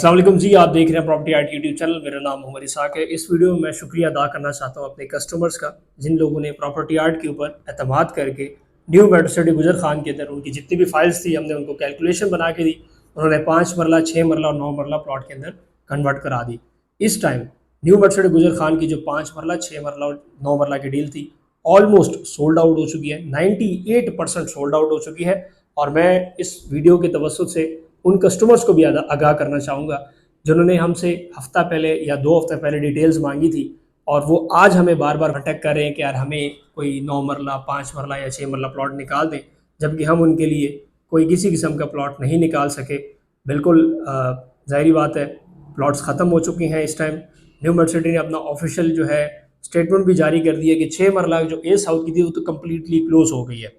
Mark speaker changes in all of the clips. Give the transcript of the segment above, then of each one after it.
Speaker 1: अस्सलाम वालेकुम जी, आप देख रहे हैं प्रॉपर्टी आर्ट यूट्यूब चैनल। मेरा नाम मोहम्मद इसाक है। इस वीडियो में मैं शुक्रिया अदा करना चाहता हूँ अपने कस्टमर्स का, जिन लोगों ने प्रॉपर्टी आर्ट के ऊपर एतमाद करके न्यू मेट्रो सिटी गुजर खान के अंदर उनकी जितनी भी फाइल्स थी हमने उनको कैलकुलेशन बना के दी। उन्होंने 5 मरला, 6 मरला और 9 मरला प्लॉट के अंदर कन्वर्ट करा दी। इस टाइम न्यू मेट्रो सिटी गुजर खान की जो 5 मरला, 6 मरला और 9 मरला की डील थी ऑलमोस्ट सोल्ड आउट हो चुकी है। 98% सोल्ड आउट हो चुकी है। और मैं इस वीडियो के तवज्जुह से उन कस्टमर्स को भी आगाह करना चाहूँगा जिन्होंने हमसे हफ्ता पहले या 2 हफ्ते पहले डिटेल्स मांगी थी और वो आज हमें बार बार कॉन्टेक्ट कर रहे हैं कि यार हमें कोई 9 मरला, 5 मरला या 6 मरला प्लॉट निकाल दें, जबकि हम उनके लिए कोई किसी किस्म का प्लॉट नहीं निकाल सके। बिल्कुल ज़ाहिरी बात है, प्लॉट्स ख़त्म हो चुके हैं। इस टाइम न्यू मेट्रो सिटी ने अपना ऑफिशियल जो है स्टेटमेंट भी जारी कर दिया कि 6 मरला जो ए साउथ की थी वो तो कम्प्लीटली क्लोज हो गई है।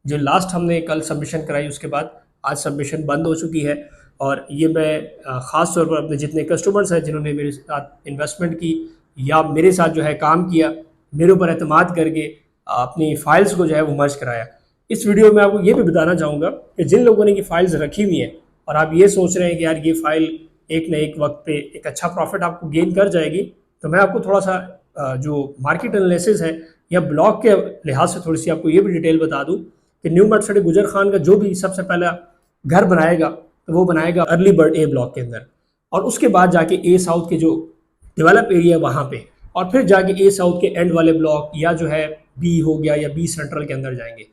Speaker 1: जो लास्ट हमने कल सबमिशन कराई उसके बाद आज सबमिशन बंद हो चुकी है। और ये मैं ख़ास तौर पर अपने जितने कस्टमर्स हैं जिन्होंने मेरे साथ इन्वेस्टमेंट की या मेरे साथ जो है काम किया, मेरे ऊपर एतमाद करके अपनी फ़ाइल्स को जो है वो मर्ज कराया। इस वीडियो में आपको ये भी बताना चाहूँगा कि जिन लोगों ने ये फ़ाइल्स रखी हुई हैं और आप ये सोच रहे हैं कि यार ये फ़ाइल एक न एक वक्त पे एक अच्छा प्रॉफिट आपको गेन कर जाएगी, तो मैं आपको थोड़ा सा जो मार्केट एनालिसिस है या ब्लॉक के लिहाज से थोड़ी सी आपको ये भी डिटेल बता दूँ कि न्यू मेट्रो सिटी गुजर खान का जो भी सबसे पहला घर बनाएगा तो वो बनाएगा अर्ली बर्ड ए ब्लॉक के अंदर, और उसके बाद जाके ए साउथ के जो डेवलप एरिया वहाँ पे, और फिर जाके ए साउथ के एंड वाले ब्लॉक या जो है बी हो गया या बी सेंट्रल के अंदर जाएंगे।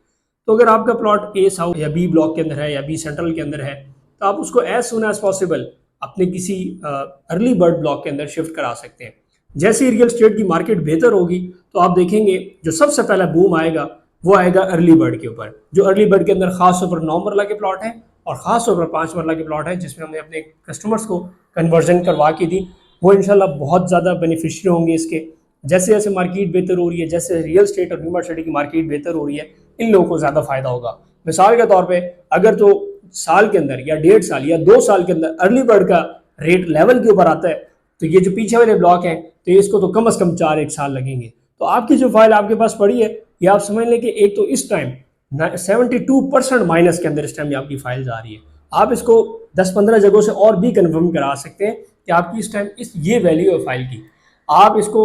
Speaker 1: तो अगर आपका प्लॉट ए साउथ या बी ब्लॉक के अंदर है या बी सेंट्रल के अंदर है तो आप उसको एज सुन एज पॉसिबल अपने किसी अर्ली बर्ड ब्लॉक के अंदर शिफ्ट करा सकते हैं। जैसे रियल स्टेट की मार्केट बेहतर होगी तो आप देखेंगे जो सबसे पहला बूम आएगा वो आएगा अर्ली बर्ड के ऊपर। जो अर्ली बर्ड के अंदर खास तौर पर 9 मरला के प्लॉट हैं और ख़ास तौर पर 5 मरला के प्लॉट है जिसमें हमने अपने कस्टमर्स को कन्वर्जन करवा की थी, वो इंशाल्लाह बहुत ज़्यादा बेनिफिशियरी होंगे इसके। जैसे जैसे मार्केट बेहतर हो रही है, जैसे रियल स्टेट और न्यू मार्केट सिटी की मार्केट बेहतर हो रही है, इन लोगों को ज़्यादा फ़ायदा होगा। मिसाल के तौर पर अगर तो साल के अंदर या 1.5 साल या 2 साल के अंदर अर्ली बर्ड का रेट लेवल के ऊपर आता है तो ये जो पीछे वाले ब्लॉक हैं तो इसको तो कम से कम 4-1 साल लगेंगे। तो आपकी जो फाइल आपके पास पड़ी है ये आप समझ लें कि एक तो इस टाइम 72% माइनस के अंदर इस टाइम आपकी फाइल्स आ रही है। आप इसको 10-15 जगहों से और भी कन्फर्म करा सकते हैं कि आपकी इस टाइम ये वैल्यू है फाइल की। आप इसको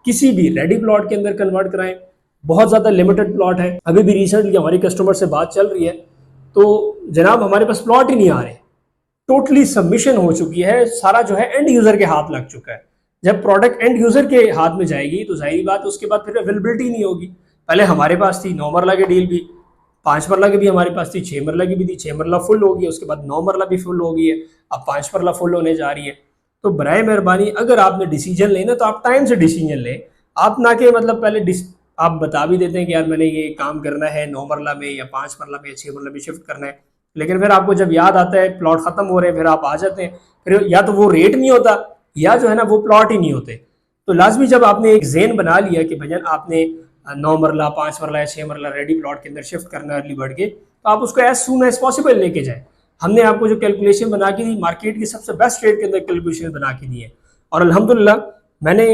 Speaker 1: किसी भी रेडी प्लॉट के अंदर कन्वर्ट कराएं, बहुत ज़्यादा लिमिटेड प्लॉट है। अभी भी रिसेंटली हमारी कस्टमर से बात चल रही है तो जनाब हमारे पास प्लॉट ही नहीं आ रहे, टोटली सबमिशन हो चुकी है, सारा जो है एंड यूज़र के हाथ लग चुका है। जब प्रोडक्ट एंड यूज़र के हाथ में जाएगी तो जाहिर बात उसके बाद फिर अवेलेबिलिटी नहीं होगी। पहले हमारे पास थी 9 मरला की डील भी, 5 मरला की भी हमारे पास थी, 6 मरला की भी थी। 6 मरला फुल हो गई, उसके बाद 9 मरला भी फुल हो गई है, अब 5 मरला फुल होने जा रही है। तो बराए मेहरबानी अगर आपने डिसीजन लेना तो आप टाइम से डिसीजन लें। आप ना कि मतलब पहले आप बता भी देते हैं कि यार मैंने ये काम करना है 9 मरला में या 5 मरला में या 6 मरला में शिफ्ट करना है, लेकिन फिर आपको जब याद आता है प्लॉट खत्म हो रहे हैं फिर आप आ जाते हैं, फिर या तो वो रेट नहीं होता या जो है ना वो प्लॉट ही नहीं होते। तो लाजमी जब आपने एक ज़ेन बना लिया कि भजन आपने 9 मरला, 5 मरला या 6 मरला रेडी प्लॉट के अंदर शिफ्ट करना है अर्ली बर्ड के, तो आप उसको एज सून एज पॉसिबल लेके जाए। हमने आपको जो कैलकुलेशन बना के दी मार्केट की सबसे बेस्ट रेट के अंदर कैलकुलेशन बना के दी है। और अल्हम्दुलिल्लाह मैंने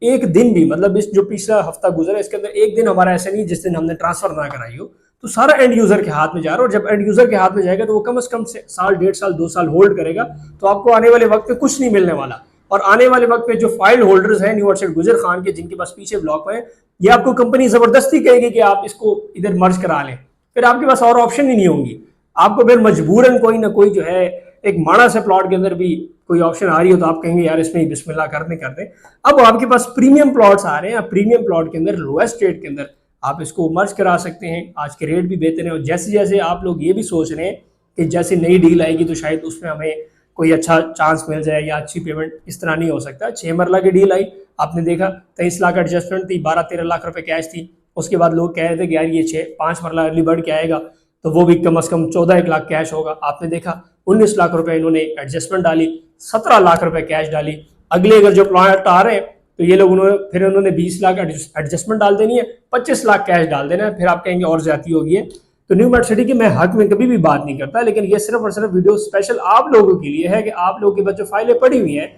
Speaker 1: एक दिन भी मतलब इस जो पिछला हफ्ता गुजरा इसके अंदर एक दिन हमारा ऐसा नहीं जिस दिन हमने ट्रांसफर ना कराई हो। तो सारा एंड यूजर के हाथ में जा रहा है और जब एंड यूजर के हाथ में जाएगा तो वो कम से कम साल, 1.5 साल, 2 साल होल्ड करेगा। तो आपको आने वाले वक्त में कुछ नहीं मिलने वाला। और आने वाले वक्त में जो फाइल होल्डर्स हैं न्यू मार्केट गुजर खान के जिनके पास पीछे ब्लॉक है, ये आपको कंपनी जबरदस्ती कहेगी कि आप इसको इधर मर्ज करा लें, फिर आपके पास और ऑप्शन ही नहीं होंगी। आपको फिर मजबूरन कोई ना कोई जो है एक माड़ा से प्लॉट के अंदर भी कोई ऑप्शन आ रही हो तो आप कहेंगे यार इसमें बिस्मिल्लाह करने कर दें। अब आपके पास प्रीमियम प्लॉट्स आ रहे हैं, प्रीमियम प्लॉट के अंदर लोएस्ट रेट के अंदर आप इसको मर्ज करा सकते हैं। आज के रेट भी बेहतर है और जैसे जैसे आप लोग ये भी सोच रहे हैं कि जैसे नई डील आएगी तो शायद उसमें हमें कोई अच्छा चांस मिल जाए या अच्छी पेमेंट, इस तरह नहीं हो सकता। 6 मरला की डील आई, आपने देखा 23 लाख एडजस्टमेंट थी, 12-13 लाख रुपए कैश थी। उसके बाद लोग कह रहे थे कि यार ये 5 मरला अर्ली बर्ड के आएगा तो वो भी कम से कम 14-1 लाख कैश होगा। आपने देखा 19 लाख रुपए इन्होंने एडजस्टमेंट डाली, 17 लाख रुपए कैश डाली। अगले अगर जो प्लॉट आ रहे हैं तो ये लोग उन्होंने 20 लाख एडजस्टमेंट डाल देनी है, 25 लाख कैश डाल देना है, फिर आप कहेंगे और ज्यादा होगी है। तो न्यू मार्केट सिटी की मैं हक में कभी भी बात नहीं करता, लेकिन ये सिर्फ और सिर्फ वीडियो स्पेशल आप लोगों के लिए है कि आप लोगों के पास जो फाइलें पड़ी हुई हैं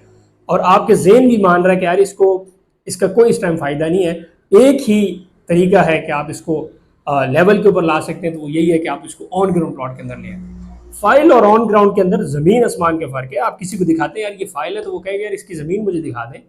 Speaker 1: और आपके ज़हन भी मान रहा है कि यार इसका कोई इस टाइम फ़ायदा नहीं है, एक ही तरीका है कि आप इसको लेवल के ऊपर ला सकते हैं, तो वो यही है कि आप इसको ऑन ग्राउंड प्लॉट के अंदर ले आए। फाइल और ऑन ग्राउंड के अंदर ज़मीन आसमान के फ़र्क है। आप किसी को दिखाते हैं यार ये फाइल है, तो वो कहेगा यार इसकी ज़मीन मुझे दिखा दें।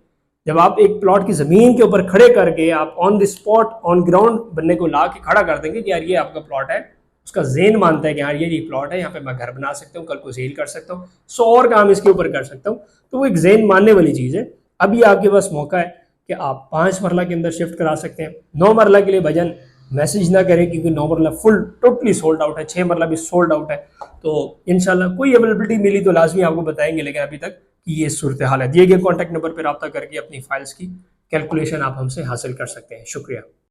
Speaker 1: जब आप एक प्लॉट की ज़मीन के ऊपर खड़े करके आप on the spot on ground बनने को ला के खड़ा कर देंगे कि यार ये आपका प्लॉट है, उसका ज़हन मानता है कि यार ये प्लॉट है, यहाँ पे मैं घर बना सकता हूँ, कल को सेल कर सकता हूँ, 100 और काम इसके ऊपर कर सकता हूँ। तो वो एक ज़हन मानने वाली चीज़ है। अभी आपके पास मौका है कि आप 5 मरला के अंदर शिफ्ट करा सकते हैं। 9 मरला के लिए भजन मैसेज ना करें, क्योंकि 9 मरला फुल टोटली सोल्ड आउट है, 6 मरला भी सोल्ड आउट है। तो इंशाल्लाह कोई अवेलेबिलिटी मिली तो लाजमी आपको बताएंगे, लेकिन अभी तक कि ये सूरत हाल है। दिए गए कॉन्टैक्ट नंबर पर रब्ता करके अपनी फाइल्स की कैलकुलेशन आप हमसे हासिल कर सकते हैं। शुक्रिया।